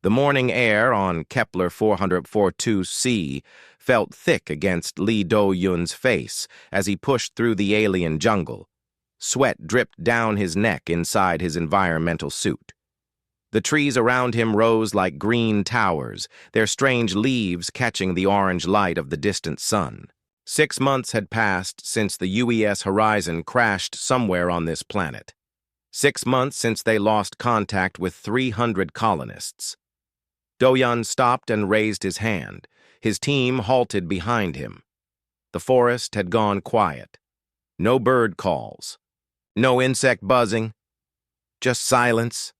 The morning air on Kepler 442c felt thick against Lee Do-yun's face as he pushed through the alien jungle. Sweat dripped down his neck inside his environmental suit. The trees around him rose like green towers, their strange leaves catching the orange light of the distant sun. 6 months had passed since the UES Horizon crashed somewhere on this planet. 6 months since they lost contact with 300 colonists. Do-yun stopped and raised his hand. His team halted behind him. The forest had gone quiet. No bird calls. No insect buzzing. Just silence.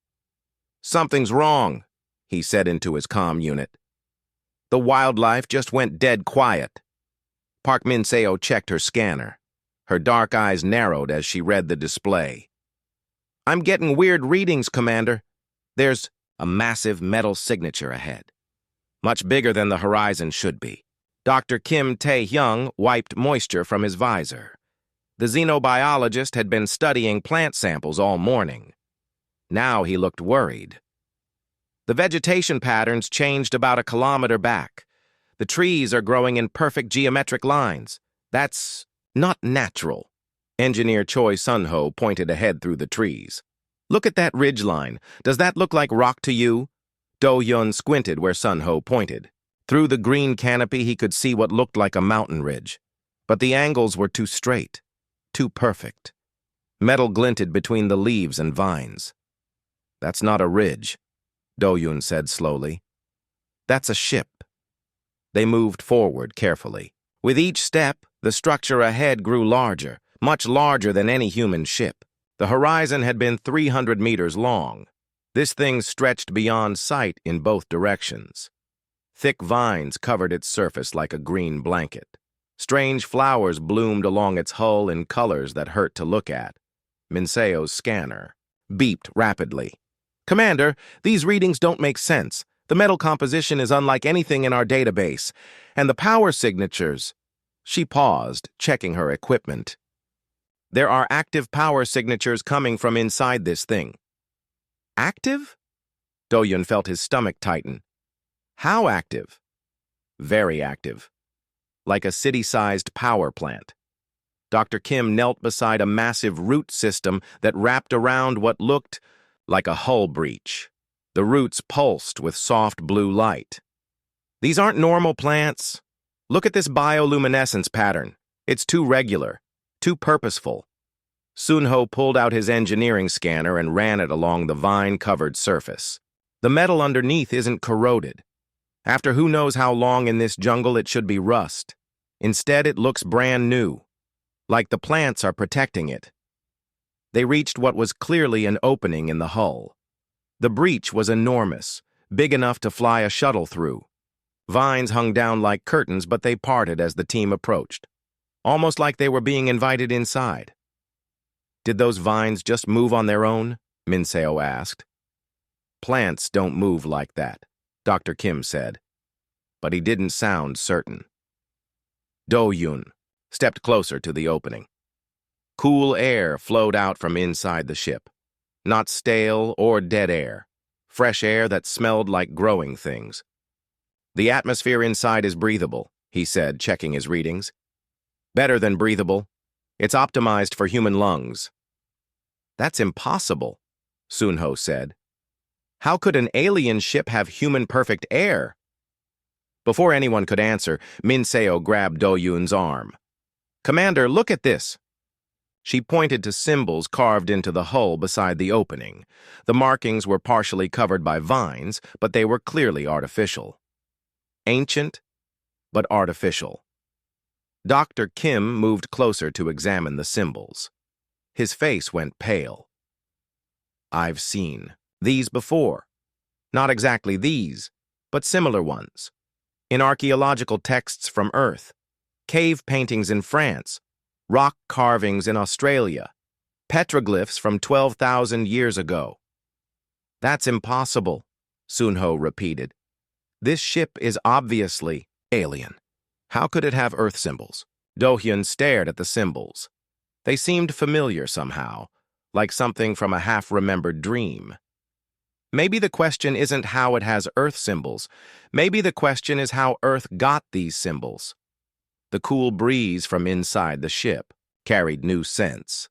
"Something's wrong," he said into his comm unit. "The wildlife just went dead quiet." Park Min-seo checked her scanner. Her dark eyes narrowed as she read the display. "I'm getting weird readings, Commander. There's a massive metal signature ahead. Much bigger than the horizon should be." Dr. Kim Tae-hyung wiped moisture from his visor. The xenobiologist had been studying plant samples all morning. Now he looked worried. "The vegetation patterns changed about a kilometer back. The trees are growing in perfect geometric lines. That's not natural." Engineer Choi Sun-ho pointed ahead through the trees. "Look at that ridgeline. Does that look like rock to you?" Do-yun squinted where Sun-ho pointed. Through the green canopy he could see what looked like a mountain ridge. But the angles were too straight, too perfect. Metal glinted between the leaves and vines. "That's not a ridge," Do-yun said slowly. "That's a ship." They moved forward carefully. With each step, the structure ahead grew larger, much larger than any human ship. The horizon had been 300 meters long. This thing stretched beyond sight in both directions. Thick vines covered its surface like a green blanket. Strange flowers bloomed along its hull in colors that hurt to look at. Min-seo's scanner beeped rapidly. "Commander, these readings don't make sense. The metal composition is unlike anything in our database, and the power signatures..." She paused, checking her equipment. "There are active power signatures coming from inside this thing." "Active?" Do-yun felt his stomach tighten. "How active?" "Very active. Like a city-sized power plant." Dr. Kim knelt beside a massive root system that wrapped around what looked like a hull breach. The roots pulsed with soft blue light. "These aren't normal plants. Look at this bioluminescence pattern. It's too regular, too purposeful." Sun-ho pulled out his engineering scanner and ran it along the vine-covered surface. The metal underneath isn't corroded. After who knows how long in this jungle it should be rust. Instead, it looks brand new, like the plants are protecting it. They reached what was clearly an opening in the hull. The breach was enormous, big enough to fly a shuttle through. Vines hung down like curtains, but they parted as the team approached, almost like they were being invited inside. "Did those vines just move on their own?" Min-seo asked. "Plants don't move like that," Dr. Kim said, but he didn't sound certain. Do-yun stepped closer to the opening. Cool air flowed out from inside the ship. Not stale or dead air, fresh air that smelled like growing things. "The atmosphere inside is breathable," he said, checking his readings. "Better than breathable. It's optimized for human lungs." "That's impossible," Sun-ho said. "How could an alien ship have human-perfect air?" Before anyone could answer, Min-seo grabbed Do-yun's arm. "Commander, look at this." She pointed to symbols carved into the hull beside the opening. The markings were partially covered by vines, but they were clearly artificial. Ancient, but artificial. Dr. Kim moved closer to examine the symbols. His face went pale. "I've seen these before. Not exactly these, but similar ones. In archaeological texts from Earth, cave paintings in France, rock carvings in Australia, petroglyphs from 12,000 years ago." "That's impossible," Sun-ho repeated. "This ship is obviously alien. How could it have Earth symbols?" Do-hyun stared at the symbols. They seemed familiar somehow, like something from a half-remembered dream. Maybe the question isn't how it has Earth symbols. Maybe the question is how Earth got these symbols. The cool breeze from inside the ship carried new scents.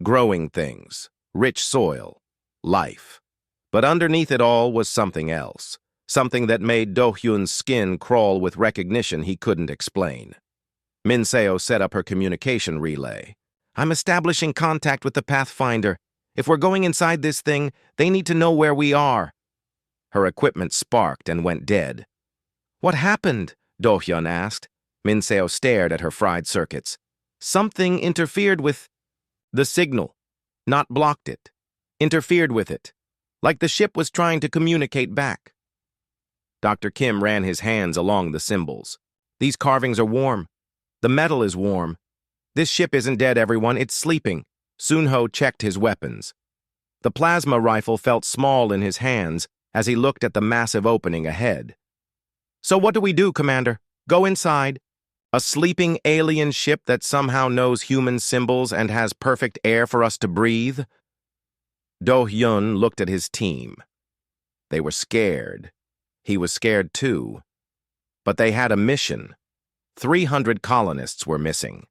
Growing things, rich soil, life. But underneath it all was something else. Something that made Do-hyun's skin crawl with recognition he couldn't explain. Min-seo set up her communication relay. I'm establishing contact with the Pathfinder. If we're going inside this thing, they need to know where we are. Her equipment sparked and went dead. What happened? Do-hyun asked. Min-seo stared at her fried circuits. Something interfered with the signal, not blocked it. Interfered with it, like the ship was trying to communicate back. Dr. Kim ran his hands along the symbols. These carvings are warm. The metal is warm. This ship isn't dead, everyone. It's sleeping. Sunho checked his weapons. The plasma rifle felt small in his hands as he looked at the massive opening ahead. So what do we do, Commander? Go inside. A sleeping alien ship that somehow knows human symbols and has perfect air for us to breathe? Do-hyun looked at his team. They were scared. He was scared too. But they had a mission. 300 colonists were missing.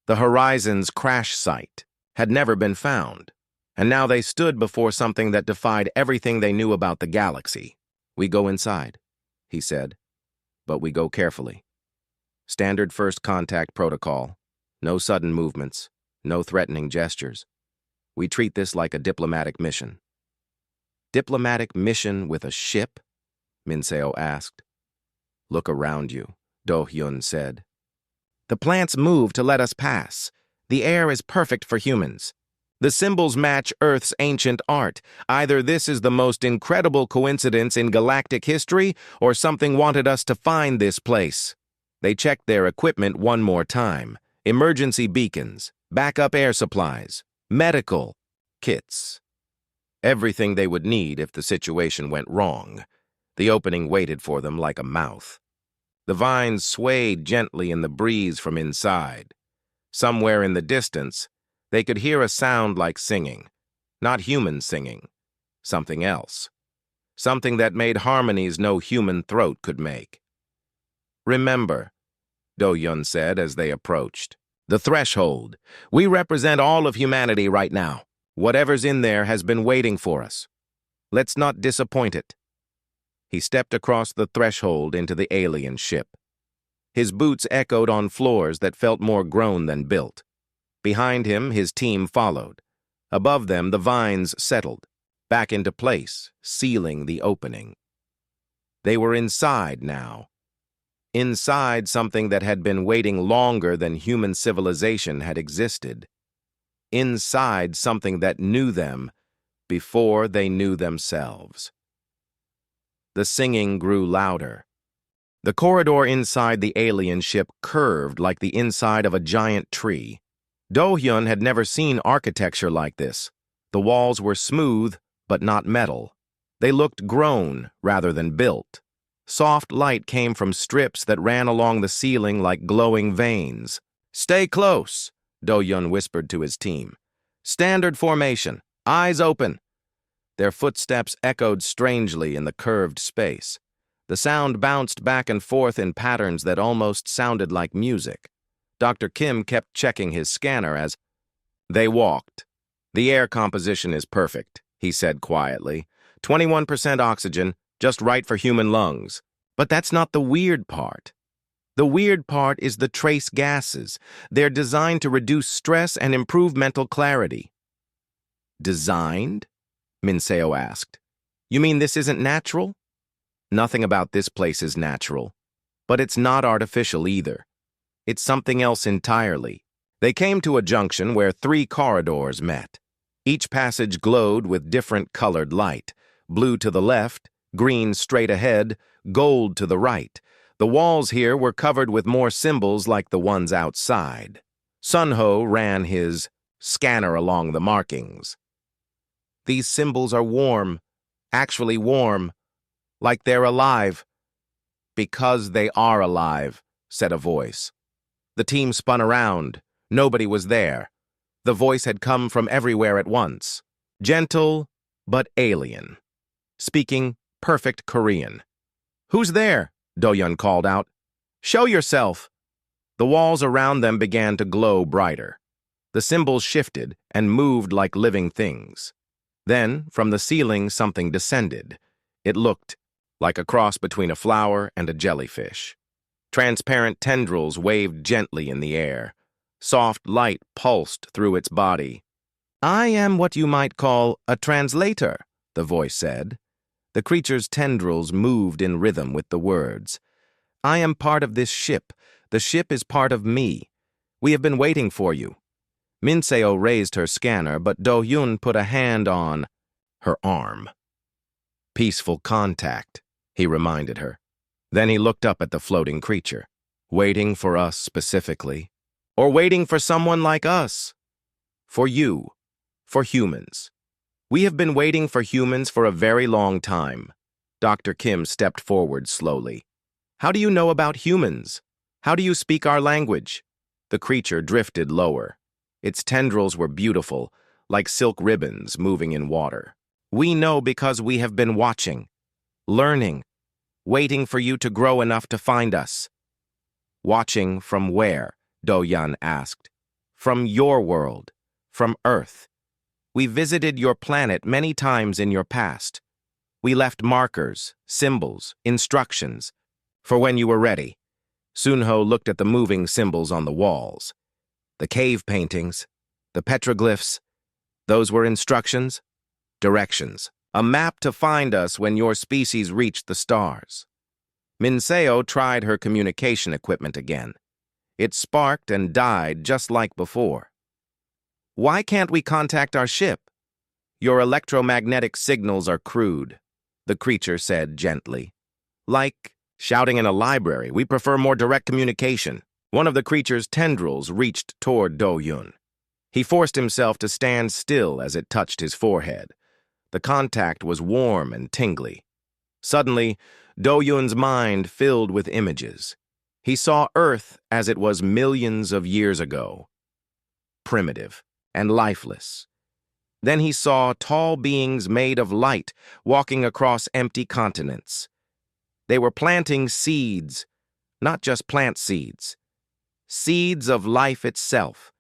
The Horizon's crash site had never been found, and now they stood before something that defied everything they knew about the galaxy. We go inside, he said, but we go carefully. Standard first contact protocol. No sudden movements, no threatening gestures. We treat this like a diplomatic mission. Diplomatic mission with a ship? Min-seo asked. Look around you, Do-hyun said. The plants move to let us pass. The air is perfect for humans. The symbols match Earth's ancient art. Either this is the most incredible coincidence in galactic history, or something wanted us to find this place. They checked their equipment one more time. Emergency beacons, backup air supplies, medical kits. Everything they would need if the situation went wrong. The opening waited for them like a mouth. The vines swayed gently in the breeze from inside. Somewhere in the distance, they could hear a sound like singing. Not human singing. Something else. Something that made harmonies no human throat could make. Remember, Do-hyun said as they approached. The threshold. We represent all of humanity right now. Whatever's in there has been waiting for us. Let's not disappoint it. He stepped across the threshold into the alien ship. His boots echoed on floors that felt more grown than built. Behind him, his team followed. Above them, the vines settled, back into place, sealing the opening. They were inside now. Inside something that had been waiting longer than human civilization had existed. Inside something that knew them before they knew themselves. The singing grew louder. The corridor inside the alien ship curved like the inside of a giant tree. Do-hyun had never seen architecture like this. The walls were smooth, but not metal. They looked grown rather than built. Soft light came from strips that ran along the ceiling like glowing veins. Stay close, Do-hyun whispered to his team. Standard formation, eyes open. Their footsteps echoed strangely in the curved space. The sound bounced back and forth in patterns that almost sounded like music. Dr. Kim kept checking his scanner as they walked. The air composition is perfect, he said quietly. 21% oxygen, just right for human lungs. But that's not the weird part. The weird part is the trace gases. They're designed to reduce stress and improve mental clarity. Designed? Min-seo asked. You mean this isn't natural? Nothing about this place is natural. But it's not artificial either. It's something else entirely. They came to a junction where 3 corridors met. Each passage glowed with different colored light. Blue to the left, green straight ahead, gold to the right. The walls here were covered with more symbols like the ones outside. Sunho ran his scanner along the markings. These symbols are warm, actually warm, like they're alive. Because they are alive, said a voice. The team spun around. Nobody was there. The voice had come from everywhere at once. Gentle, but alien, speaking perfect Korean. "Who's there?" Do-yun called out. "Show yourself!" The walls around them began to glow brighter. The symbols shifted and moved like living things. Then, from the ceiling, something descended. It looked like a cross between a flower and a jellyfish. Transparent tendrils waved gently in the air. Soft light pulsed through its body. "I am what you might call a translator," the voice said. The creature's tendrils moved in rhythm with the words. "I am part of this ship. The ship is part of me. We have been waiting for you." Minseo raised her scanner, but Do-yun put a hand on her arm. "Peaceful contact," he reminded her. Then he looked up at the floating creature. "Waiting for us specifically? Or waiting for someone like us? For you. For humans. We have been waiting for humans for a very long time." Dr. Kim stepped forward slowly. "How do you know about humans? How do you speak our language?" The creature drifted lower. Its tendrils were beautiful, like silk ribbons moving in water. "We know because we have been watching, learning, waiting for you to grow enough to find us." "Watching from where?" Do-yun asked. "From your world, from Earth. We visited your planet many times in your past. We left markers, symbols, instructions, for when you were ready." Sunho looked at the moving symbols on the walls. The cave paintings, the petroglyphs, those were instructions, directions, a map to find us when your species reached the stars. Minseo tried her communication equipment again. It sparked and died just like before. "Why can't we contact our ship?" "Your electromagnetic signals are crude," the creature said gently. "Like shouting in a library, we prefer more direct communication." One of the creature's tendrils reached toward Do-yun. He forced himself to stand still as it touched his forehead. The contact was warm and tingly. Suddenly, Do-yun's mind filled with images. He saw Earth as it was millions of years ago, primitive and lifeless. Then he saw tall beings made of light walking across empty continents. They were planting seeds, not just plant seeds. Seeds of life itself.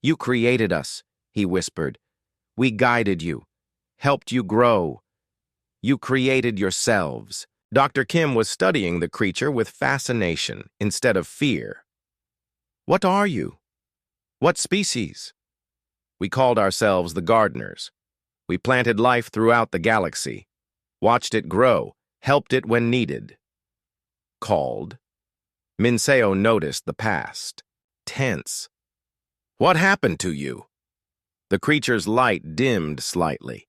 "You created us," he whispered. "We guided you, helped you grow. You created yourselves." Dr. Kim was studying the creature with fascination instead of fear. "What are you? What species?" "We called ourselves the gardeners. We planted life throughout the galaxy, watched it grow, helped it when needed." "Called?" Minseo noticed the past. Tense. "What happened to you?" The creature's light dimmed slightly.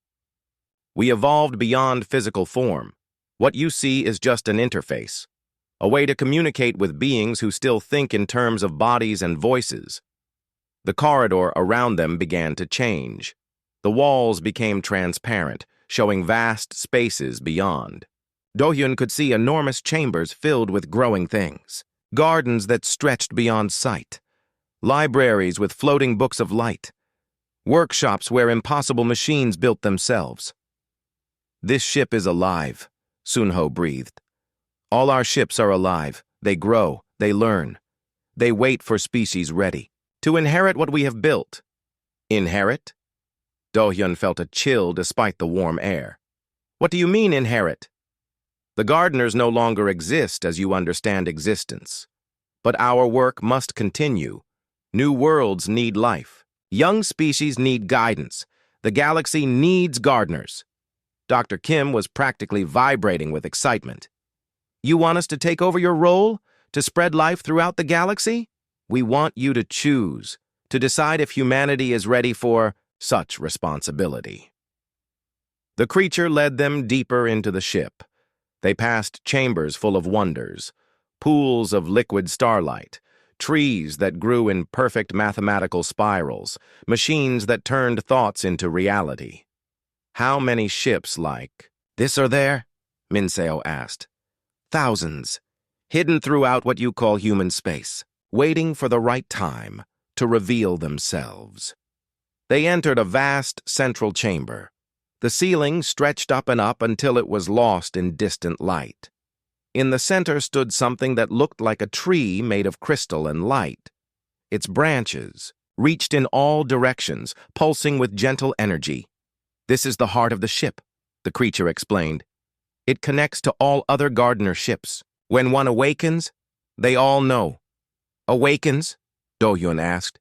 "We evolved beyond physical form. What you see is just an interface, a way to communicate with beings who still think in terms of bodies and voices." The corridor around them began to change. The walls became transparent, showing vast spaces beyond. Do-yun could see enormous chambers filled with growing things. Gardens that stretched beyond sight, libraries with floating books of light, workshops where impossible machines built themselves. "This ship is alive," Sunho breathed. "All our ships are alive. They grow, they learn. They wait for species ready to inherit what we have built." "Inherit?" Do-yun felt a chill despite the warm air. "What do you mean, inherit?" "The gardeners no longer exist as you understand existence. But our work must continue. New worlds need life. Young species need guidance. The galaxy needs gardeners." Dr. Kim was practically vibrating with excitement. "You want us to take over your role? To spread life throughout the galaxy? We want you to choose, to decide if humanity is ready for such responsibility." The creature led them deeper into the ship. They passed chambers full of wonders, pools of liquid starlight, trees that grew in perfect mathematical spirals, machines that turned thoughts into reality. "How many ships like this are there?" Minseo asked. "Thousands, hidden throughout what you call human space, waiting for the right time to reveal themselves." They entered a vast central chamber. The ceiling stretched up and up until it was lost in distant light. In the center stood something that looked like a tree made of crystal and light. Its branches reached in all directions, pulsing with gentle energy. "This is the heart of the ship," the creature explained. "It connects to all other gardener ships. When one awakens, they all know." "Awakens?" Do-hyun asked.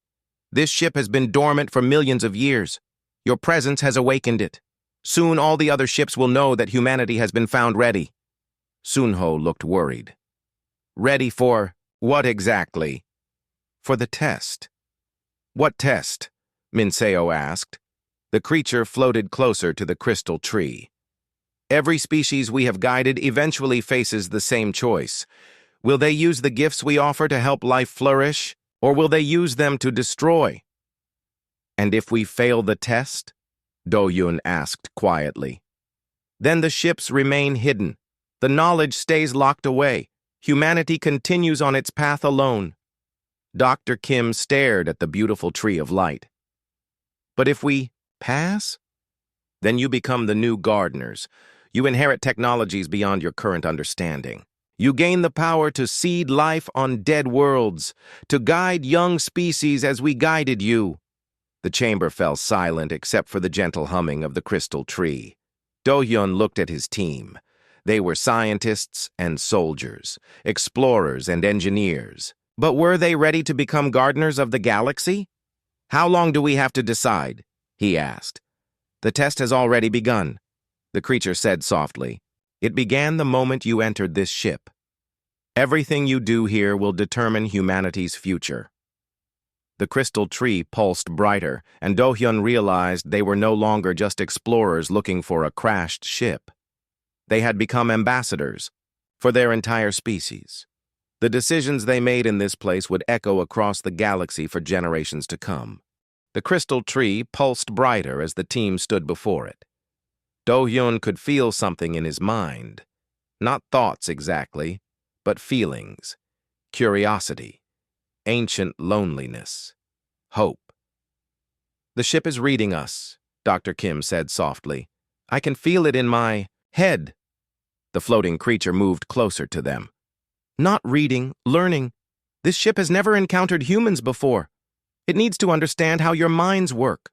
"This ship has been dormant for millions of years. Your presence has awakened it. Soon all the other ships will know that humanity has been found ready." Sunho looked worried. "Ready for what exactly?" "For the test." "What test?" Minseo asked. The creature floated closer to the crystal tree. "Every species we have guided eventually faces the same choice. Will they use the gifts we offer to help life flourish, or will they use them to destroy?" "And if we fail the test?" Do-hyun asked quietly. "Then the ships remain hidden. The knowledge stays locked away. Humanity continues on its path alone." Dr. Kim stared at the beautiful tree of light. "But if we pass? Then you become the new gardeners. You inherit technologies beyond your current understanding. You gain the power to seed life on dead worlds, to guide young species as we guided you." The chamber fell silent except for the gentle humming of the crystal tree. Do-hyun looked at his team. They were scientists and soldiers, explorers and engineers. But were they ready to become gardeners of the galaxy? "How long do we have to decide?" he asked. "The test has already begun," the creature said softly. "It began the moment you entered this ship. Everything you do here will determine humanity's future." The crystal tree pulsed brighter, and Do-hyun realized they were no longer just explorers looking for a crashed ship. They had become ambassadors for their entire species. The decisions they made in this place would echo across the galaxy for generations to come. The crystal tree pulsed brighter as the team stood before it. Do-hyun could feel something in his mind. Not thoughts exactly, but feelings, curiosity, ancient loneliness, hope. "The ship is reading us," Dr. Kim said softly. "I can feel it in my head." The floating creature moved closer to them. "Not reading, learning. This ship has never encountered humans before. It needs to understand how your minds work."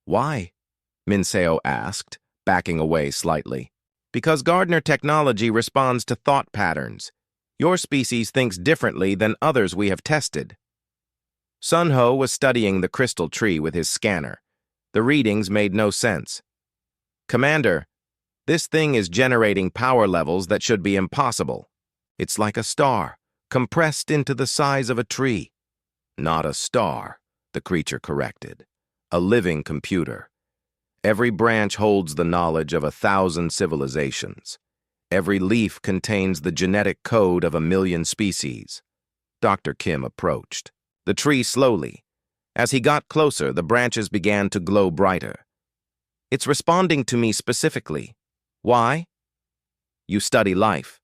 "Why?" Minseo asked, backing away slightly. "Because Gardner technology responds to thought patterns. Your species thinks differently than others we have tested." Sunho was studying the crystal tree with his scanner. The readings made no sense. "Commander, this thing is generating power levels that should be impossible. It's like a star, compressed into the size of a tree." "Not a star," the creature corrected. "A living computer. Every branch holds the knowledge of 1,000 civilizations. Every leaf contains the genetic code of 1,000,000 species." Dr. Kim approached the tree slowly. As he got closer, the branches began to glow brighter. "It's responding to me specifically. Why?" "You study life.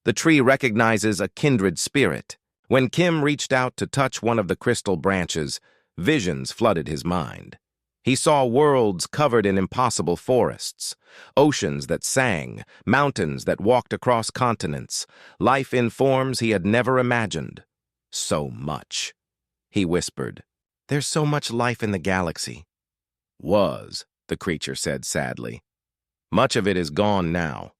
The tree recognizes a kindred spirit." When Kim reached out to touch one of the crystal branches, visions flooded his mind. He saw worlds covered in impossible forests, oceans that sang, mountains that walked across continents, life in forms he had never imagined. "So much," he whispered. "There's so much life in the galaxy." "Was," the creature said sadly. "Much of it is gone now.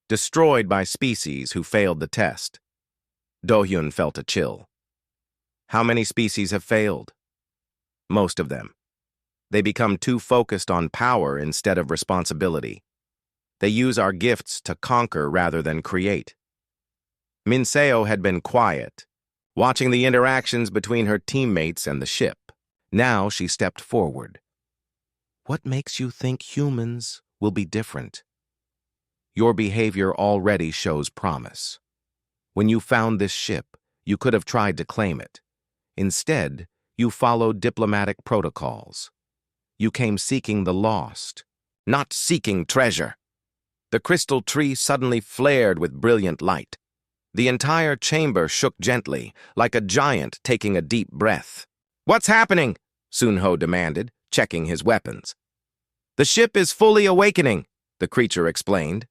Destroyed by species who failed the test." Do-hyun felt a chill. "How many species have failed?" "Most of them. They become too focused on power instead of responsibility. They use our gifts to conquer rather than create." Minseo had been quiet, watching the interactions between her teammates and the ship. Now she stepped forward. "What makes you think humans will be different?" "Your behavior already shows promise. When you found this ship, you could have tried to claim it. Instead, you followed diplomatic protocols. You came seeking the lost, not seeking treasure." The crystal tree suddenly flared with brilliant light. The entire chamber shook gently, like a giant taking a deep breath. "What's happening?" Sunho demanded, checking his weapons. The ship is fully awakening, the creature explained.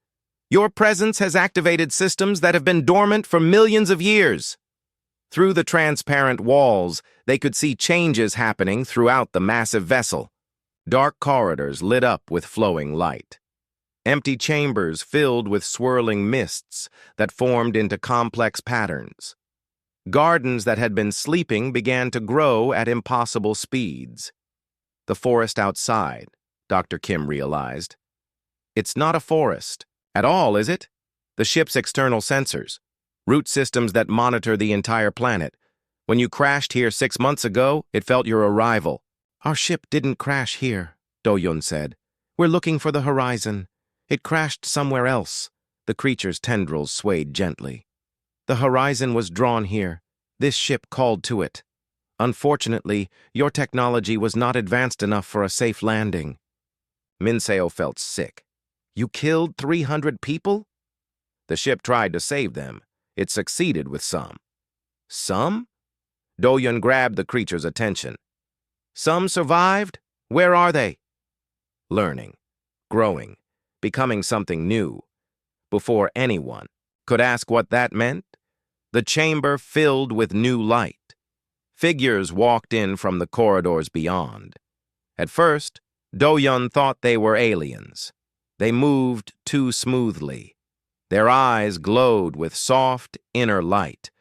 Your presence has activated systems that have been dormant for millions of years. Through the transparent walls, they could see changes happening throughout the massive vessel. Dark corridors lit up with flowing light. Empty chambers filled with swirling mists that formed into complex patterns. Gardens that had been sleeping began to grow at impossible speeds. The forest outside, Dr. Kim realized. It's not a forest at all, is it? The ship's external sensors, root systems that monitor the entire planet. When you crashed here 6 months ago, it felt your arrival. Our ship didn't crash here, Do-Yun said. We're looking for the horizon. It crashed somewhere else. The creature's tendrils swayed gently. The horizon was drawn here. This ship called to it. Unfortunately, your technology was not advanced enough for a safe landing. Minseo felt sick. You killed 300 people? The ship tried to save them. It succeeded with some. Some? Do-Yun grabbed the creature's attention. Some survived? Where are they? Learning, growing, becoming something new. Before anyone could ask what that meant, the chamber filled with new light. Figures walked in from the corridors beyond. At first, Do-Yun thought they were aliens. They moved too smoothly. Their eyes glowed with soft, inner light.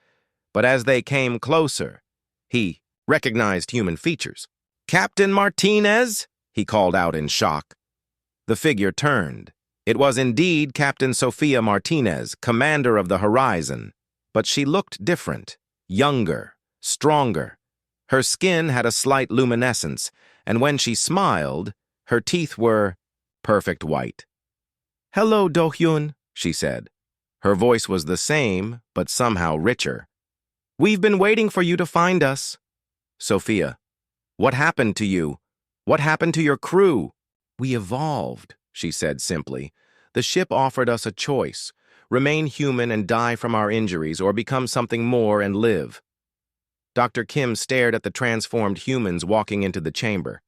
But as they came closer, he recognized human features. Captain Martinez? He called out in shock. The figure turned. It was indeed Captain Sophia Martinez, commander of the Horizon. But she looked different, younger, stronger. Her skin had a slight luminescence, and when she smiled, her teeth were perfect white. Hello, Do-Hyun, she said. Her voice was the same, but somehow richer. We've been waiting for you to find us. Sophia, what happened to you? What happened to your crew? We evolved, she said simply. The ship offered us a choice. Remain human and die from our injuries, or become something more and live. Dr. Kim stared at the transformed humans walking into the chamber.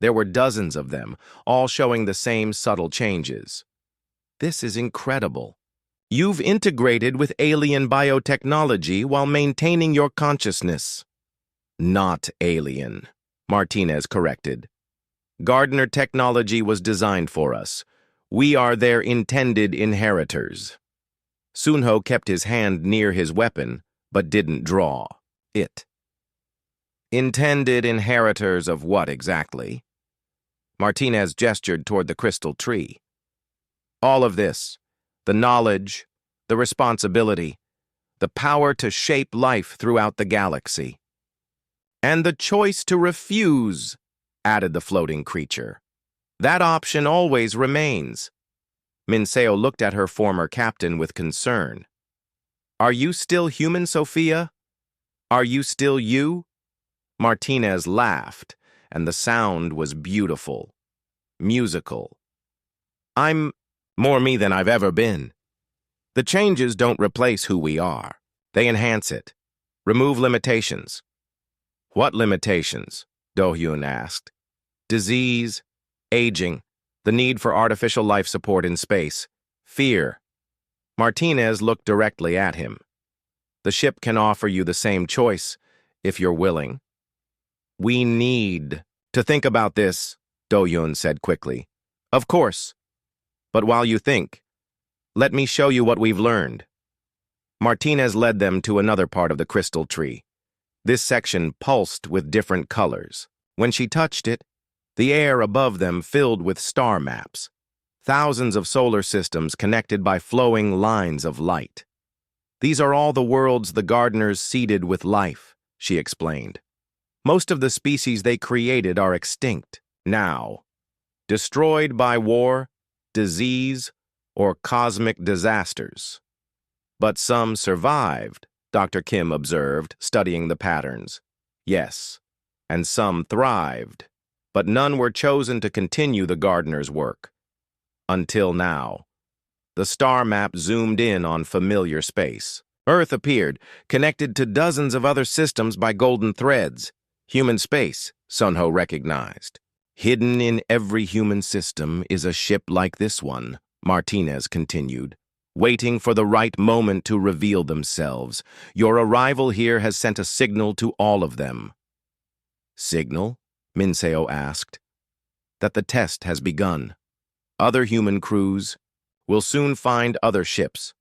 There were dozens of them, all showing the same subtle changes. This is incredible. You've integrated with alien biotechnology while maintaining your consciousness. Not alien, Martinez corrected. Gardner technology was designed for us. We are their intended inheritors. Sunho kept his hand near his weapon, but didn't draw it. Intended inheritors of what exactly? Martinez gestured toward the crystal tree. All of this, the knowledge, the responsibility, the power to shape life throughout the galaxy. And the choice to refuse, added the floating creature. That option always remains. Minseo looked at her former captain with concern. Are you still human, Sophia? Are you still you? Martinez laughed, and the sound was beautiful, musical. I'm more me than I've ever been. The changes don't replace who we are. They enhance it. Remove limitations. What limitations? Do-Hyun asked. Disease, aging, the need for artificial life support in space, fear. Martinez looked directly at him. The ship can offer you the same choice, if you're willing. We need to think about this, Do-Hyun said quickly. Of course. But while you think, let me show you what we've learned. Martinez led them to another part of the crystal tree. This section pulsed with different colors. When she touched it, the air above them filled with star maps, thousands of solar systems connected by flowing lines of light. These are all the worlds the gardeners seeded with life, she explained. Most of the species they created are extinct now, destroyed by war, disease, or cosmic disasters. But some survived, Dr. Kim observed, studying the patterns. Yes, and some thrived, but none were chosen to continue the gardener's work. Until now. The star map zoomed in on familiar space. Earth appeared, connected to dozens of other systems by golden threads. Human space, Sunho recognized. Hidden in every human system is a ship like this one, Martinez continued, waiting for the right moment to reveal themselves. Your arrival here has sent a signal to all of them. Signal? Minseo asked. That the test has begun. Other human crews will soon find other ships.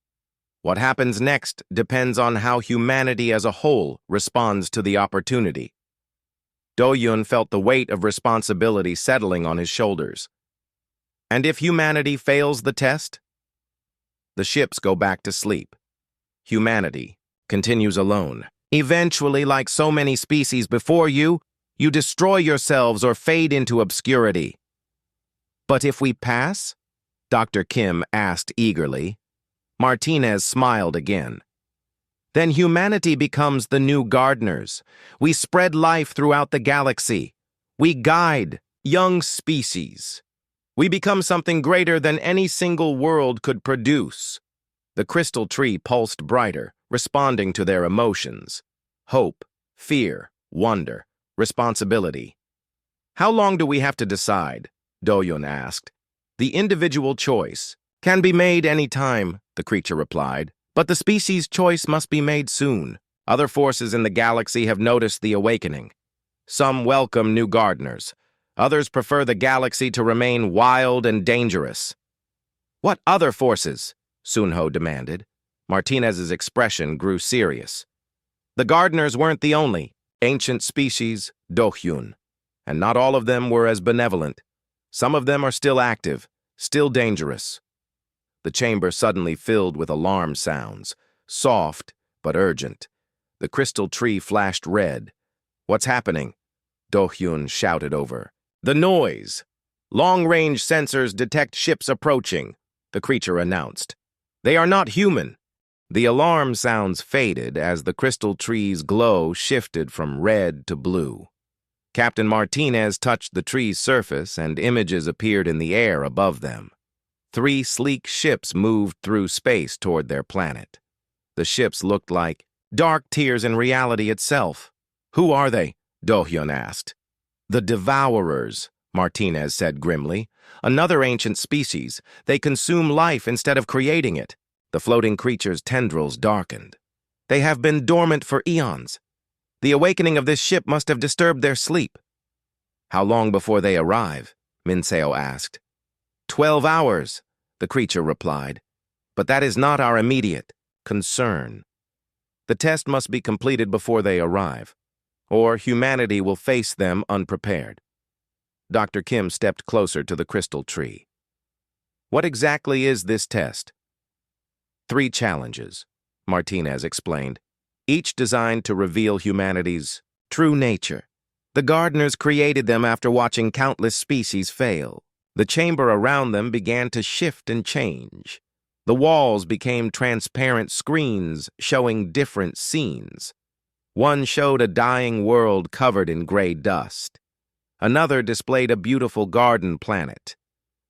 What happens next depends on how humanity as a whole responds to the opportunity. Do-Yun felt the weight of responsibility settling on his shoulders. And if humanity fails the test? The ships go back to sleep. Humanity continues alone. Eventually, like so many species before you, you destroy yourselves or fade into obscurity. But if we pass? Dr. Kim asked eagerly. Martinez smiled again. Then humanity becomes the new gardeners. We spread life throughout the galaxy. We guide young species. We become something greater than any single world could produce. The crystal tree pulsed brighter, responding to their emotions. Hope, fear, wonder, responsibility. How long do we have to decide? Do-Yun asked. The individual choice can be made any time, the creature replied, but the species' choice must be made soon. Other forces in the galaxy have noticed the awakening. Some welcome new gardeners. Others prefer the galaxy to remain wild and dangerous. What other forces? Sunho demanded. Martinez's expression grew serious. The gardeners weren't the only ancient species, Do-Hyun, and not all of them were as benevolent. Some of them are still active, still dangerous. The chamber suddenly filled with alarm sounds, soft but urgent. The crystal tree flashed red. What's happening? Do-Hyun shouted over. The noise! Long-range sensors detect ships approaching, the creature announced. They are not human. The alarm sounds faded as the crystal tree's glow shifted from red to blue. Captain Martinez touched the tree's surface and images appeared in the air above them. 3 sleek ships moved through space toward their planet. The ships looked like dark tears in reality itself. Who are they? Do-Hyun asked. The Devourers, Martinez said grimly. Another ancient species. They consume life instead of creating it. The floating creature's tendrils darkened. They have been dormant for eons. The awakening of this ship must have disturbed their sleep. How long before they arrive? Minseo asked. 12 hours, the creature replied. But that is not our immediate concern. The test must be completed before they arrive, or humanity will face them unprepared. Dr. Kim stepped closer to the crystal tree. What exactly is this test? 3 challenges, Martinez explained, each designed to reveal humanity's true nature. The gardeners created them after watching countless species fail. The chamber around them began to shift and change. The walls became transparent screens showing different scenes. One showed a dying world covered in gray dust. Another displayed a beautiful garden planet.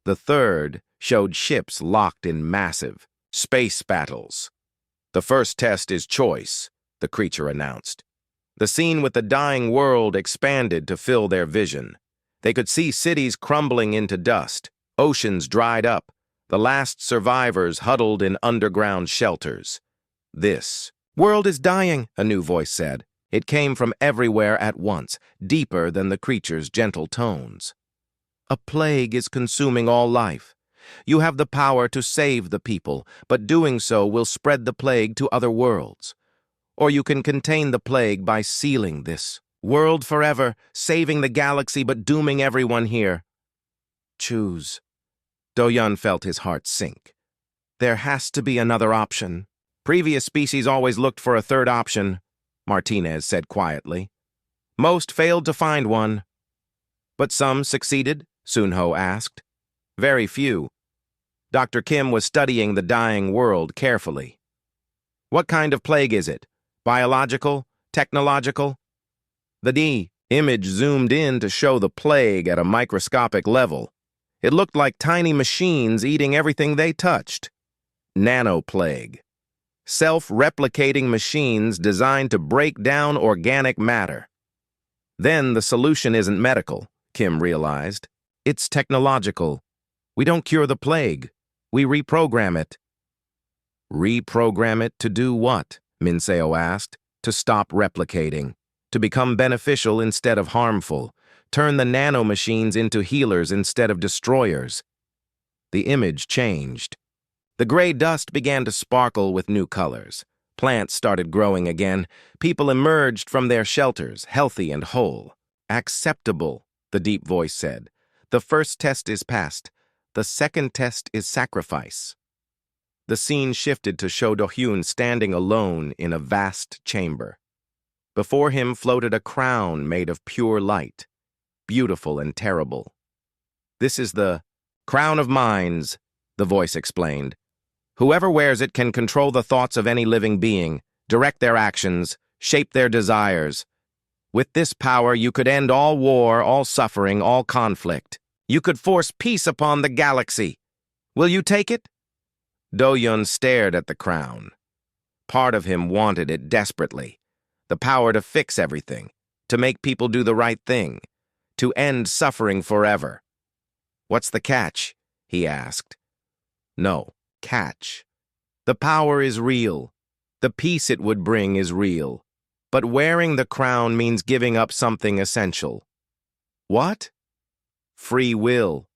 The third showed ships locked in massive space battles. The first test is choice, the creature announced. The scene with the dying world expanded to fill their vision. They could see cities crumbling into dust, oceans dried up, the last survivors huddled in underground shelters. This world is dying, a new voice said. It came from everywhere at once, deeper than the creature's gentle tones. A plague is consuming all life. You have the power to save the people, but doing so will spread the plague to other worlds. Or you can contain the plague by sealing this world forever, saving the galaxy but dooming everyone here. Choose. Do-Yun felt his heart sink. There has to be another option. Previous species always looked for a third option, Martinez said quietly. Most failed to find one. But some succeeded? Sunho asked. Very few. Dr. Kim was studying the dying world carefully. What kind of plague is it? Biological? Technological? The image zoomed in to show the plague at a microscopic level. It looked like tiny machines eating everything they touched. Nanoplague. Self-replicating machines designed to break down organic matter. Then the solution isn't medical. Kim realized. It's technological. We don't cure the plague. We reprogram it. Reprogram it to do what? Minseo asked. To stop replicating. To become beneficial instead of harmful. Turn the nanomachines into healers instead of destroyers. The image changed. The gray dust began to sparkle with new colors. Plants started growing again. People emerged from their shelters, healthy and whole. Acceptable, the deep voice said. The first test is passed. The second test is sacrifice. The scene shifted to show Do-hyun standing alone in a vast chamber. Before him floated a crown made of pure light, beautiful and terrible. This is the crown of minds, the voice explained. Whoever wears it can control the thoughts of any living being, direct their actions, shape their desires. With this power, you could end all war, all suffering, all conflict. You could force peace upon the galaxy. Will you take it? Do-hyun stared at the crown. Part of him wanted it desperately. The power to fix everything, to make people do the right thing, to end suffering forever. What's the catch? He asked. No, catch. The power is real. The peace it would bring is real. But wearing the crown means giving up something essential. What? Free will.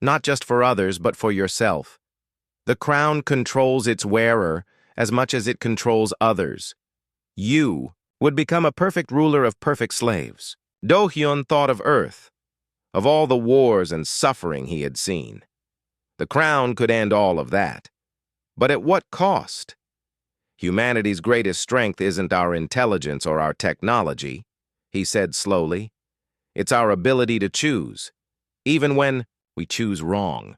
Not just for others, but for yourself. The crown controls its wearer as much as it controls others. You would become a perfect ruler of perfect slaves. Do-hyun thought of Earth, of all the wars and suffering he had seen. The crown could end all of that. But at what cost? Humanity's greatest strength isn't our intelligence or our technology, he said slowly. It's our ability to choose, even when we choose wrong,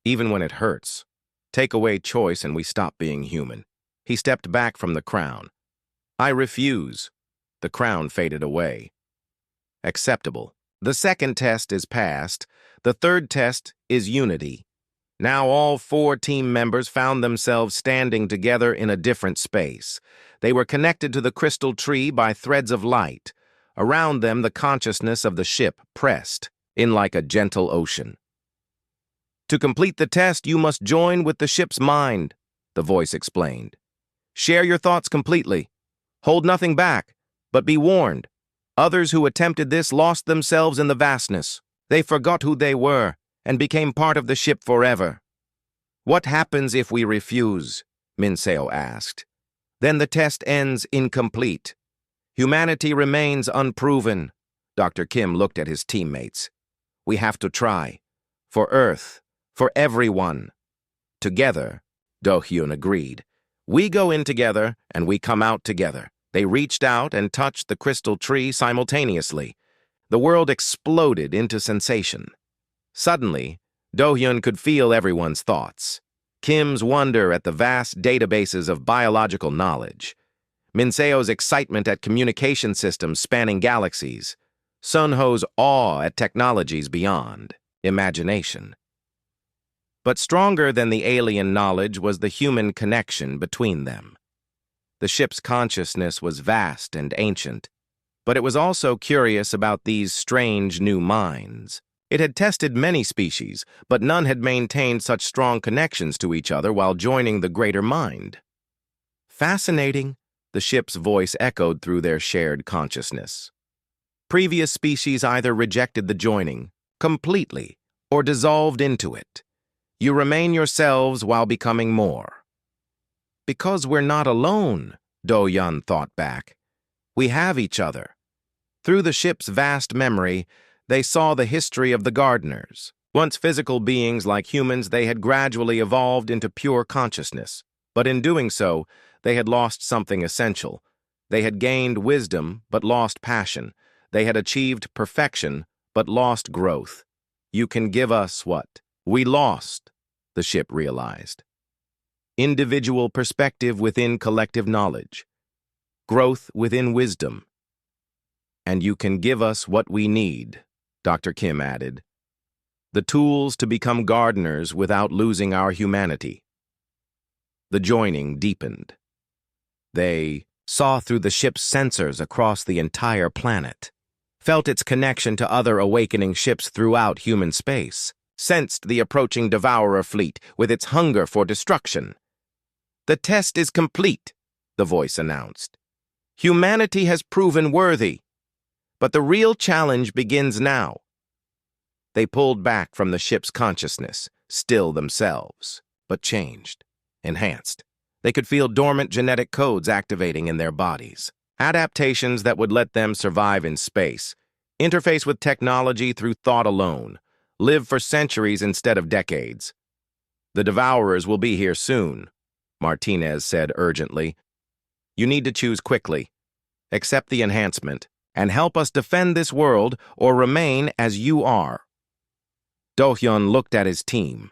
even when it hurts. Take away choice and we stop being human. He stepped back from the crown. I refuse. The crown faded away. Acceptable. The second test is passed. The third test is unity. Now all 4 team members found themselves standing together in a different space. They were connected to the crystal tree by threads of light. Around them, the consciousness of the ship pressed in like a gentle ocean. To complete the test, you must join with the ship's mind, the voice explained. Share your thoughts completely. Hold nothing back, but be warned. Others who attempted this lost themselves in the vastness. They forgot who they were and became part of the ship forever. What happens if we refuse? Minseo asked. Then the test ends incomplete. Humanity remains unproven. Dr. Kim looked at his teammates. We have to try. For Earth. For everyone. Together, Do-hyun agreed. We go in together and we come out together. They reached out and touched the crystal tree simultaneously. The world exploded into sensation. Suddenly, Do-hyun could feel everyone's thoughts. Kim's wonder at the vast databases of biological knowledge. Minseo's excitement at communication systems spanning galaxies. Sunho's awe at technologies beyond imagination. But stronger than the alien knowledge was the human connection between them. The ship's consciousness was vast and ancient, but it was also curious about these strange new minds. It had tested many species, but none had maintained such strong connections to each other while joining the greater mind. Fascinating, the ship's voice echoed through their shared consciousness. Previous species either rejected the joining completely or dissolved into it. You remain yourselves while becoming more. Because we're not alone, Do-hyun thought back. We have each other. Through the ship's vast memory, they saw the history of the gardeners. Once physical beings like humans, they had gradually evolved into pure consciousness. But in doing so, they had lost something essential. They had gained wisdom, but lost passion. They had achieved perfection, but lost growth. You can give us what we lost, the ship realized. Individual perspective within collective knowledge. Growth within wisdom. And you can give us what we need, Dr. Kim added. The tools to become gardeners without losing our humanity. The joining deepened. They saw through the ship's sensors across the entire planet. felt its connection to other awakening ships throughout human space, sensed the approaching Devourer fleet with its hunger for destruction. "The test is complete," the voice announced. "Humanity has proven worthy. But the real challenge begins now." They pulled back from the ship's consciousness, still themselves, but changed, enhanced. They could feel dormant genetic codes activating in their bodies, adaptations that would let them survive in space, interface with technology through thought alone, live for centuries instead of decades. "The Devourers will be here soon," Martinez said urgently. "You need to choose quickly. Accept the enhancement and help us defend this world or remain as you are." Do-hyun looked at his team.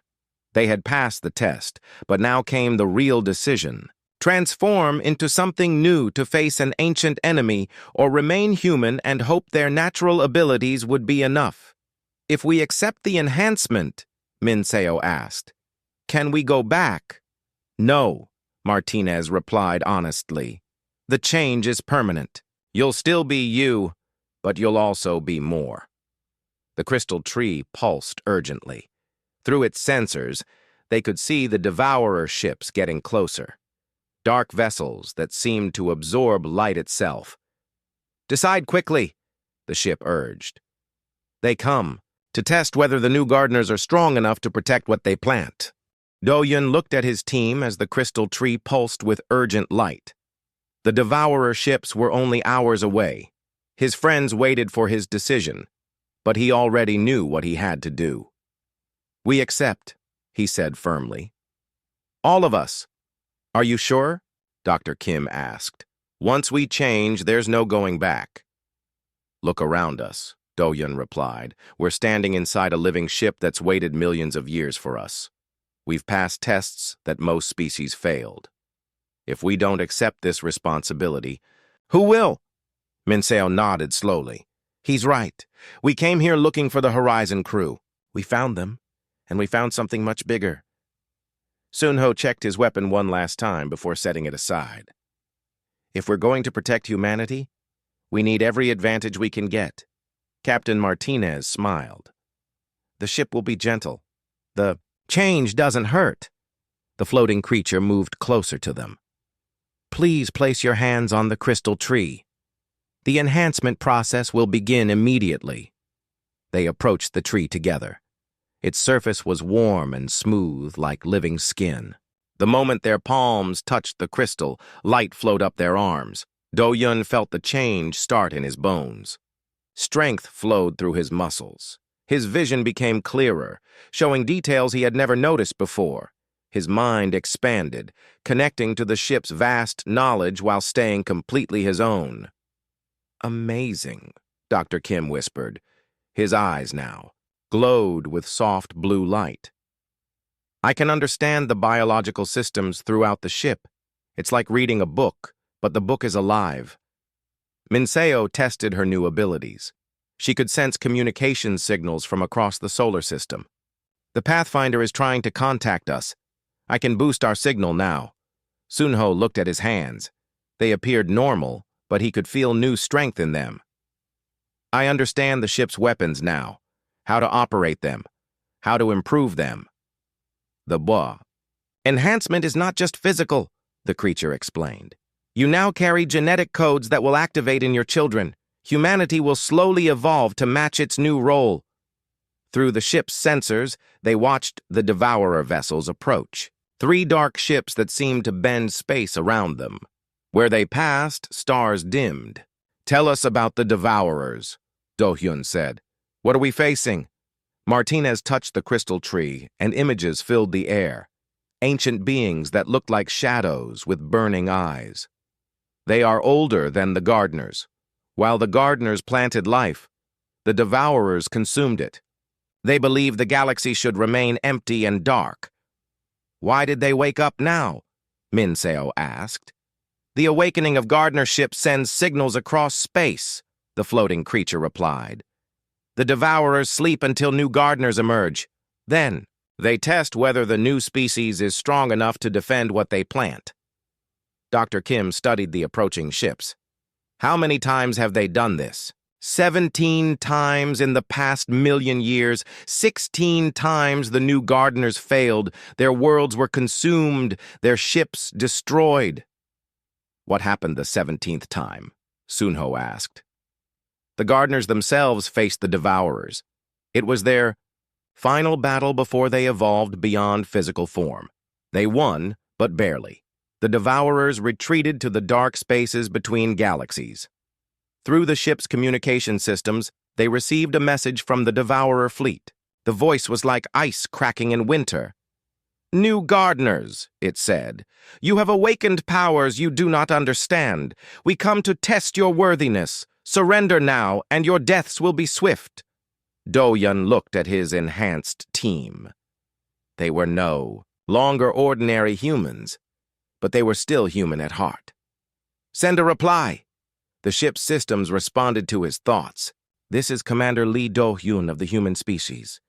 They had passed the test, but now came the real decision. Transform into something new to face an ancient enemy, or remain human and hope their natural abilities would be enough. "If we accept the enhancement," Minseo asked, "can we go back?" "No," Martinez replied honestly. "The change is permanent. You'll still be you, but you'll also be more." The crystal tree pulsed urgently. Through its sensors, they could see the Devourer ships getting closer. Dark vessels that seemed to absorb light itself. "Decide quickly," the ship urged. "They come to test whether the new gardeners are strong enough to protect what they plant." Do-hyun looked at his team as the crystal tree pulsed with urgent light. The Devourer ships were only hours away. His friends waited for his decision, but he already knew what he had to do. "We accept," he said firmly. "All of us." "Are you sure?" Dr. Kim asked. "Once we change, there's no going back." "Look around us," Do-hyun replied. "We're standing inside a living ship that's waited millions of years for us. We've passed tests that most species failed. If we don't accept this responsibility, who will?" Minseo nodded slowly. "He's right. We came here looking for the Horizon crew. We found them, and we found something much bigger." Sunho checked his weapon one last time before setting it aside. "If we're going to protect humanity, we need every advantage we can get." Captain Martinez smiled. "The ship will be gentle. The change doesn't hurt." The floating creature moved closer to them. "Please place your hands on the crystal tree. The enhancement process will begin immediately." They approached the tree together. Its surface was warm and smooth like living skin. The moment their palms touched the crystal, light flowed up their arms. Do-hyun felt the change start in his bones. Strength flowed through his muscles. His vision became clearer, showing details he had never noticed before. His mind expanded, connecting to the ship's vast knowledge while staying completely his own. "Amazing," Dr. Kim whispered. His eyes now glowed with soft blue light. "I can understand the biological systems throughout the ship. It's like reading a book, but the book is alive." Minseo tested her new abilities. She could sense communication signals from across the solar system. "The Pathfinder is trying to contact us. I can boost our signal now." Sunho looked at his hands. They appeared normal, but he could feel new strength in them. "I understand the ship's weapons now, how to operate them, how to improve them." The bois. "Enhancement is not just physical," the creature explained. "You now carry genetic codes that will activate in your children. Humanity will slowly evolve to match its new role." Through the ship's sensors, they watched the Devourer vessels approach. 3 dark ships that seemed to bend space around them. Where they passed, stars dimmed. "Tell us about the Devourers," Do-hyun said. "What are we facing?" Martinez touched the crystal tree, and images filled the air. Ancient beings that looked like shadows with burning eyes. "They are older than the gardeners. While the gardeners planted life, the Devourers consumed it. They believe the galaxy should remain empty and dark." "Why did they wake up now?" Minseo asked. "The awakening of gardener ships sends signals across space," the floating creature replied. "The Devourers sleep until new gardeners emerge. Then, they test whether the new species is strong enough to defend what they plant." Dr. Kim studied the approaching ships. "How many times have they done this?" 17 times in the past million years, 16 times the new gardeners failed, their worlds were consumed, their ships destroyed. What happened the 17th time? Sunho asked. The gardeners themselves faced the devourers. It was their final battle before they evolved beyond physical form. They won, but barely. The devourers retreated to the dark spaces between galaxies. Through the ship's communication systems, they received a message from the devourer fleet. The voice was like ice cracking in winter. "New gardeners," it said, "you have awakened powers you do not understand. We come to test your worthiness. Surrender now, and your deaths will be swift." Do-Yun looked at his enhanced team. They were no longer ordinary humans, but they were still human at heart. "Send a reply." The ship's systems responded to his thoughts. "This is Commander Lee Do-Hyun of the human species.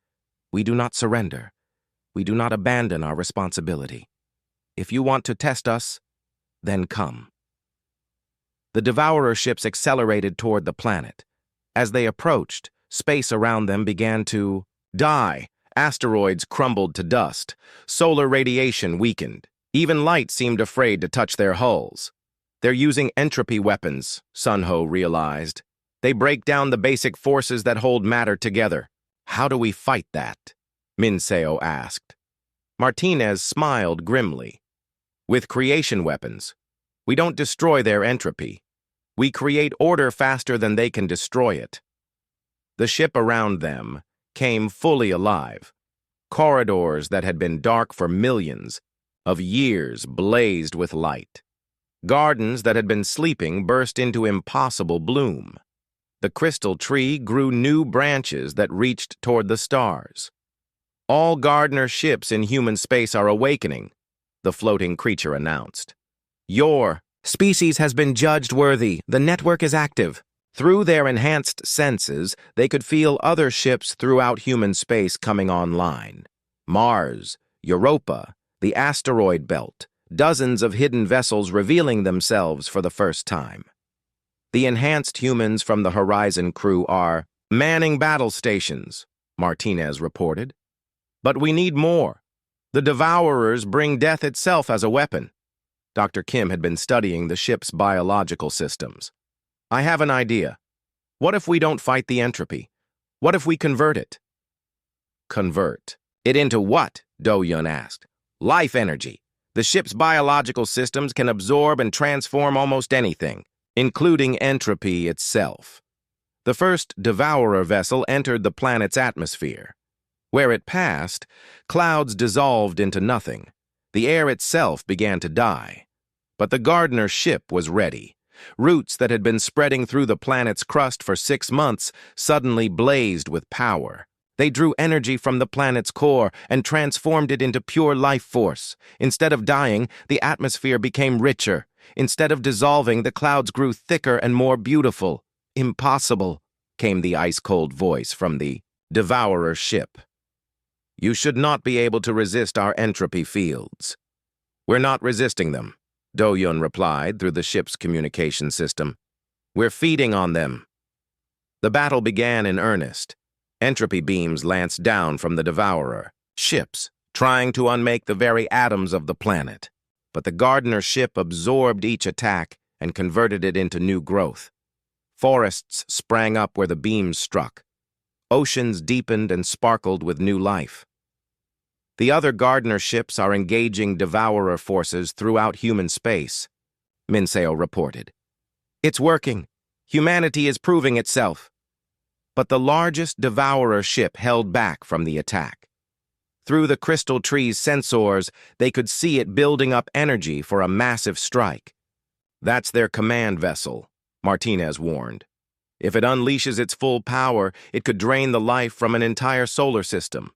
We do not surrender. We do not abandon our responsibility. If you want to test us, then come." The devourer ships accelerated toward the planet. As they approached, space around them began to die. Asteroids crumbled to dust. Solar radiation weakened. Even light seemed afraid to touch their hulls. "They're using entropy weapons," Sunho realized. "They break down the basic forces that hold matter together." "How do we fight that?" Minseo asked. Martinez smiled grimly. "With creation weapons. We don't destroy their entropy. We create order faster than they can destroy it." The ship around them came fully alive. Corridors that had been dark for millions of years blazed with light. Gardens that had been sleeping burst into impossible bloom. The crystal tree grew new branches that reached toward the stars. "All gardener ships in human space are awakening," the floating creature announced. "Your species has been judged worthy. The network is active." Through their enhanced senses, they could feel other ships throughout human space coming online. Mars, Europa, the asteroid belt, dozens of hidden vessels revealing themselves for the first time. "The enhanced humans from the Horizon crew are manning battle stations," Martinez reported. "But we need more. The devourers bring death itself as a weapon." Dr. Kim had been studying the ship's biological systems. "I have an idea. What if we don't fight the entropy? What if we convert it?" "Convert it into what?" Do-Yun asked. "Life energy. The ship's biological systems can absorb and transform almost anything, including entropy itself." The first devourer vessel entered the planet's atmosphere. Where it passed, clouds dissolved into nothing. The air itself began to die. But the gardener ship was ready. Roots that had been spreading through the planet's crust for 6 months suddenly blazed with power. They drew energy from the planet's core and transformed it into pure life force. Instead of dying, the atmosphere became richer. Instead of dissolving, the clouds grew thicker and more beautiful. "Impossible," came the ice-cold voice from the devourer ship. "You should not be able to resist our entropy fields." "We're not resisting them," Do-Yun replied through the ship's communication system. "We're feeding on them." The battle began in earnest. Entropy beams lanced down from the devourer ships, trying to unmake the very atoms of the planet. But the gardener ship absorbed each attack and converted it into new growth. Forests sprang up where the beams struck. Oceans deepened and sparkled with new life. "The other gardener ships are engaging devourer forces throughout human space," Minseo reported. "It's working. Humanity is proving itself." But the largest devourer ship held back from the attack. Through the crystal tree's sensors, they could see it building up energy for a massive strike. "That's their command vessel," Martinez warned. "If it unleashes its full power, it could drain the life from an entire solar system."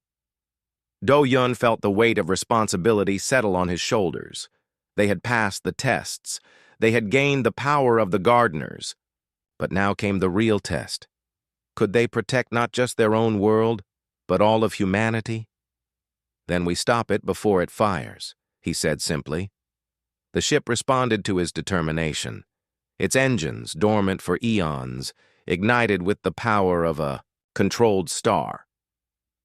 Do-Yun felt the weight of responsibility settle on his shoulders. They had passed the tests. They had gained the power of the gardeners. But now came the real test. Could they protect not just their own world, but all of humanity? "Then we stop it before it fires," he said simply. The ship responded to his determination. Its engines, dormant for eons, ignited with the power of a controlled star.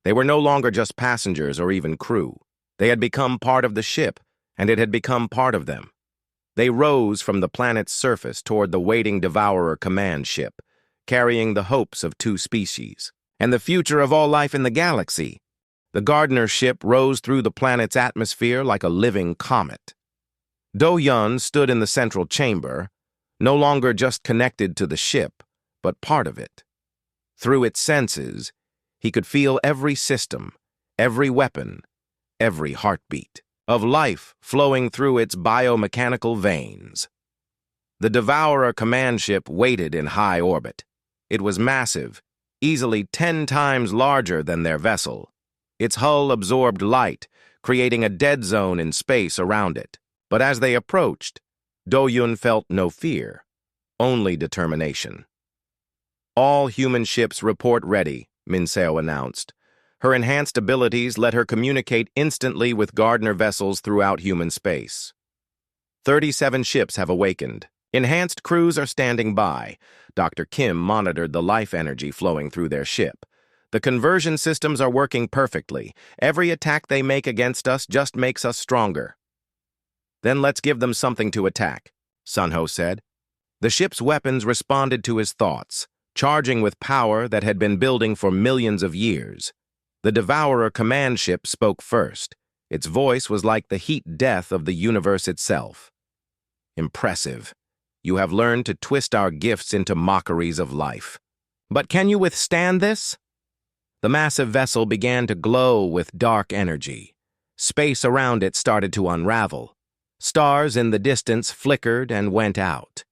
They were no longer just passengers or even crew. They had become part of the ship, and it had become part of them. They rose from the planet's surface toward the waiting Devourer command ship, carrying the hopes of two species and the future of all life in the galaxy. The Gardener ship rose through the planet's atmosphere like a living comet. Do-Yun stood in the central chamber, no longer just connected to the ship, but part of it. Through its senses, he could feel every system, every weapon, every heartbeat of life flowing through its biomechanical veins. The Devourer command ship waited in high orbit. It was massive, easily 10 times larger than their vessel. Its hull absorbed light, creating a dead zone in space around it. But as they approached, Do-Yun felt no fear, only determination. "All human ships report ready," Minseo announced. Her enhanced abilities let her communicate instantly with Gardener vessels throughout human space. 37 ships have awakened. Enhanced crews are standing by. Dr. Kim monitored the life energy flowing through their ship. The conversion systems are working perfectly. Every attack they make against us just makes us stronger. "Then let's give them something to attack," Sunho said. The ship's weapons responded to his thoughts, charging with power that had been building for millions of years. The Devourer command ship spoke first. Its voice was like the heat death of the universe itself. "Impressive. You have learned to twist our gifts into mockeries of life. But can you withstand this?" The massive vessel began to glow with dark energy. Space around it started to unravel. Stars in the distance flickered and went out.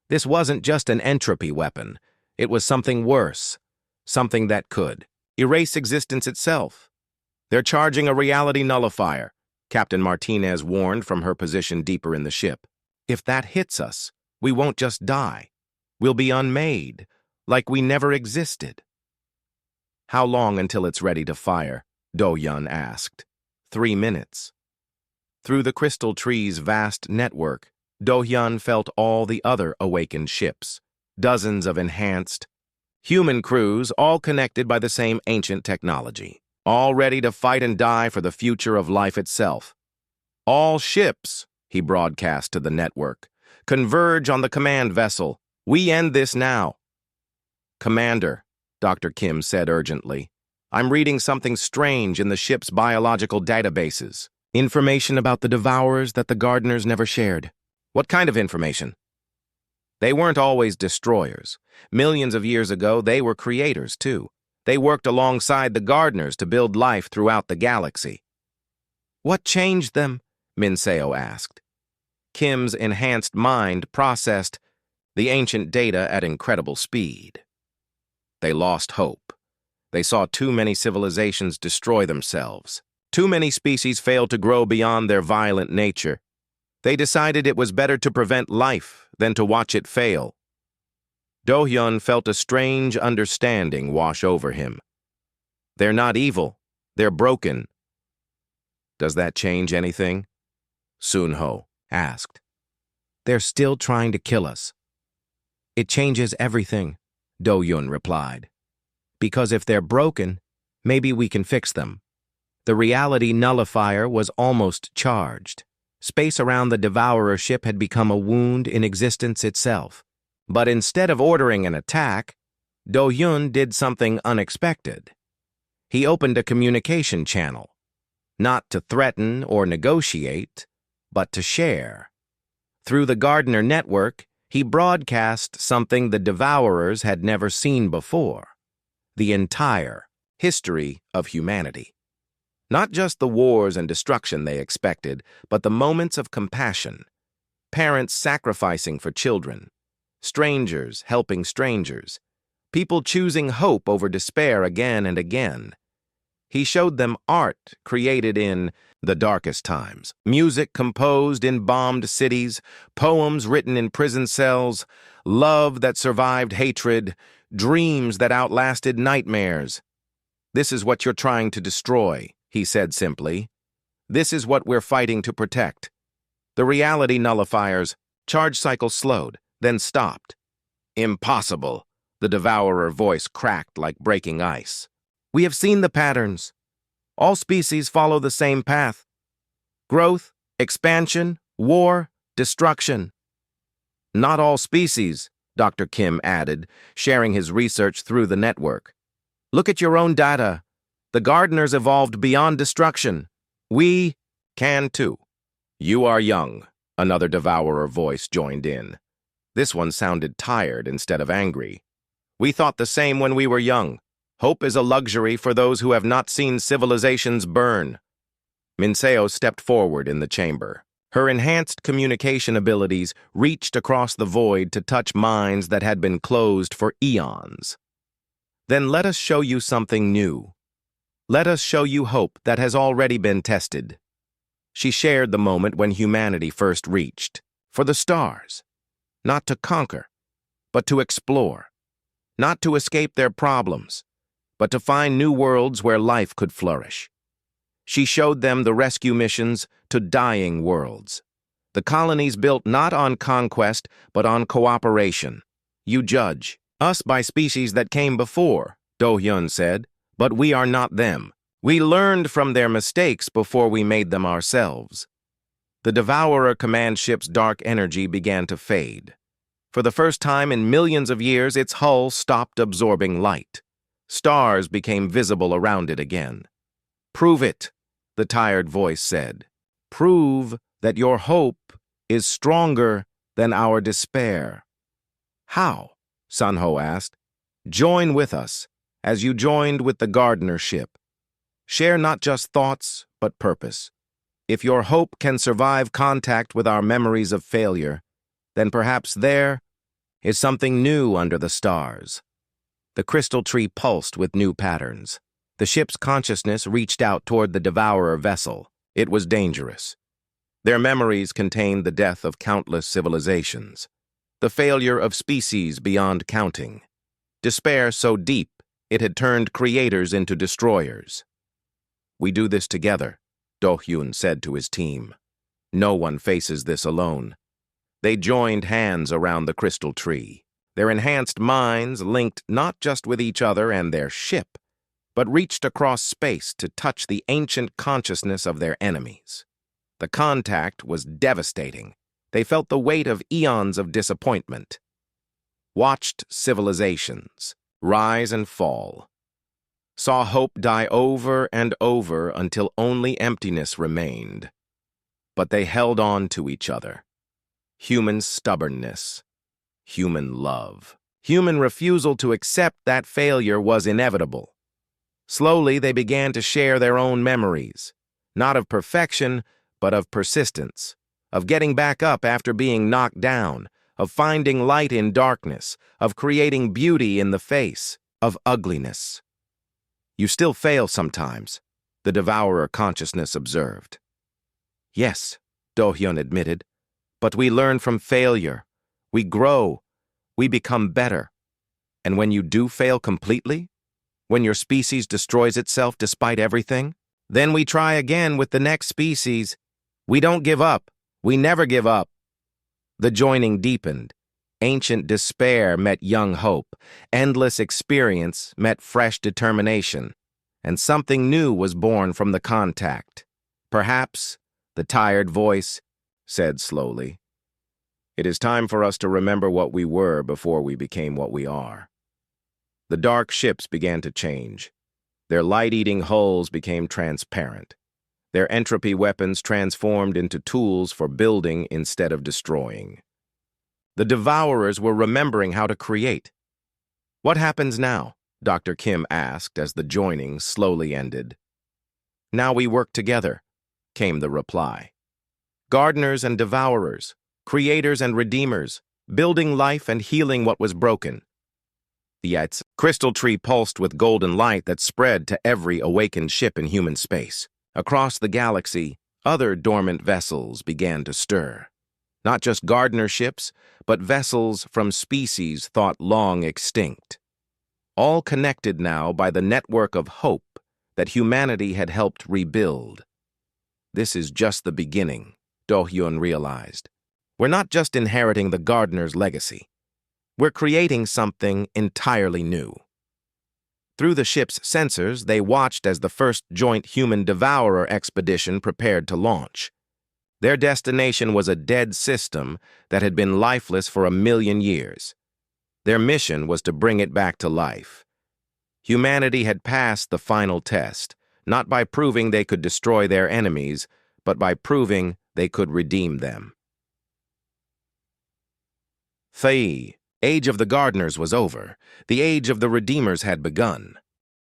This wasn't just an entropy weapon. It was something worse, something that could erase existence itself. "They're charging a reality nullifier," Captain Martinez warned from her position deeper in the ship. "If that hits us, we won't just die. We'll be unmade, like we never existed." "How long until it's ready to fire?" Do-Yun asked. 3 minutes. Through the crystal tree's vast network, Do-Yun felt all the other awakened ships, dozens of enhanced human crews, all connected by the same ancient technology, all ready to fight and die for the future of life itself. "All ships," he broadcast to the network, "converge on the command vessel. We end this now." "Commander," Dr. Kim said urgently, "I'm reading something strange in the ship's biological databases. Information about the Devourers that the Gardeners never shared." "What kind of information?" "They weren't always destroyers. Millions of years ago, they were creators, too. They worked alongside the Gardeners to build life throughout the galaxy." "What changed them?" Minseo asked. Kim's enhanced mind processed the ancient data at incredible speed. "They lost hope. They saw too many civilizations destroy themselves. Too many species failed to grow beyond their violent nature. They decided it was better to prevent life than to watch it fail." Do-Hyun felt a strange understanding wash over him. "They're not evil. They're broken." "Does that change anything?" Sunho asked. "They're still trying to kill us." "It changes everything," Do-Yun replied. "Because if they're broken, maybe we can fix them." The reality nullifier was almost charged. Space around the Devourer ship had become a wound in existence itself. But instead of ordering an attack, Do-Yun did something unexpected. He opened a communication channel, not to threaten or negotiate, but to share. Through the Gardener network, he broadcast something the Devourers had never seen before: the entire history of humanity. Not just the wars and destruction they expected, but the moments of compassion. Parents sacrificing for children. Strangers helping strangers. People choosing hope over despair again and again. He showed them art created in the darkest times, music composed in bombed cities, poems written in prison cells, love that survived hatred, dreams that outlasted nightmares. "This is what you're trying to destroy," he said simply. "This is what we're fighting to protect." The reality nullifier's charge cycle slowed, then stopped. "Impossible," The devourer voice cracked like breaking ice. We have seen the patterns. All species follow the same path. Growth, expansion, war, destruction. Not all species, Dr. Kim added, sharing his research through the network. Look at your own data. The gardeners evolved beyond destruction. We can too. You are young, another devourer voice joined in. This one sounded tired instead of angry. We thought the same when we were young. Hope is a luxury for those who have not seen civilizations burn. Minseo stepped forward in the chamber. Her enhanced communication abilities reached across the void to touch minds that had been closed for eons. Then let us show you something new. Let us show you hope that has already been tested. She shared the moment when humanity first reached for the stars, not to conquer, but to explore, not to escape their problems, but to find new worlds where life could flourish. She showed them the rescue missions to dying worlds. The colonies built not on conquest, but on cooperation. You judge us by species that came before, Do-hyun said, but we are not them. We learned from their mistakes before we made them ourselves. The Devourer command ship's dark energy began to fade. For the first time in millions of years, its hull stopped absorbing light. Stars became visible around it again. Prove it, the tired voice said. Prove that your hope is stronger than our despair. How? Sunho asked. Join with us, as you joined with the gardener ship. Share not just thoughts, but purpose. If your hope can survive contact with our memories of failure, then perhaps there is something new under the stars. The crystal tree pulsed with new patterns. The ship's consciousness reached out toward the devourer vessel. It was dangerous. Their memories contained the death of countless civilizations, the failure of species beyond counting, despair so deep it had turned creators into destroyers. We do this together, Do-hyun said to his team. No one faces this alone. They joined hands around the crystal tree. Their enhanced minds linked not just with each other and their ship, but reached across space to touch the ancient consciousness of their enemies. The contact was devastating. They felt the weight of eons of disappointment. Watched civilizations rise and fall. Saw hope die over and over until only emptiness remained. But they held on to each other. Human stubbornness, human love, human refusal to accept that failure was inevitable. Slowly, they began to share their own memories, not of perfection, but of persistence, of getting back up after being knocked down, of finding light in darkness, of creating beauty in the face of ugliness. You still fail sometimes, the devourer consciousness observed. Yes, Do-hyun admitted, but we learn from failure. We grow. We become better. And when you do fail completely, when your species destroys itself despite everything, then we try again with the next species. We don't give up. We never give up. The joining deepened. Ancient despair met young hope. Endless experience met fresh determination. And something new was born from the contact. Perhaps, the tired voice said slowly, it is time for us to remember what we were before we became what we are. The dark ships began to change. Their light-eating hulls became transparent. Their entropy weapons transformed into tools for building instead of destroying. The devourers were remembering how to create. What happens now? Dr. Kim asked as the joining slowly ended. Now we work together, came the reply. Gardeners and devourers, creators and redeemers, building life and healing what was broken. The crystal tree pulsed with golden light that spread to every awakened ship in human space. Across the galaxy, other dormant vessels began to stir. Not just gardener ships, but vessels from species thought long extinct. All connected now by the network of hope that humanity had helped rebuild. This is just the beginning, Do-hyun realized. We're not just inheriting the gardener's legacy. We're creating something entirely new. Through the ship's sensors, they watched as the first joint human devourer expedition prepared to launch. Their destination was a dead system that had been lifeless for 1,000,000 years. Their mission was to bring it back to life. Humanity had passed the final test, not by proving they could destroy their enemies, but by proving they could redeem them. The age of the gardeners was over. The age of the redeemers had begun.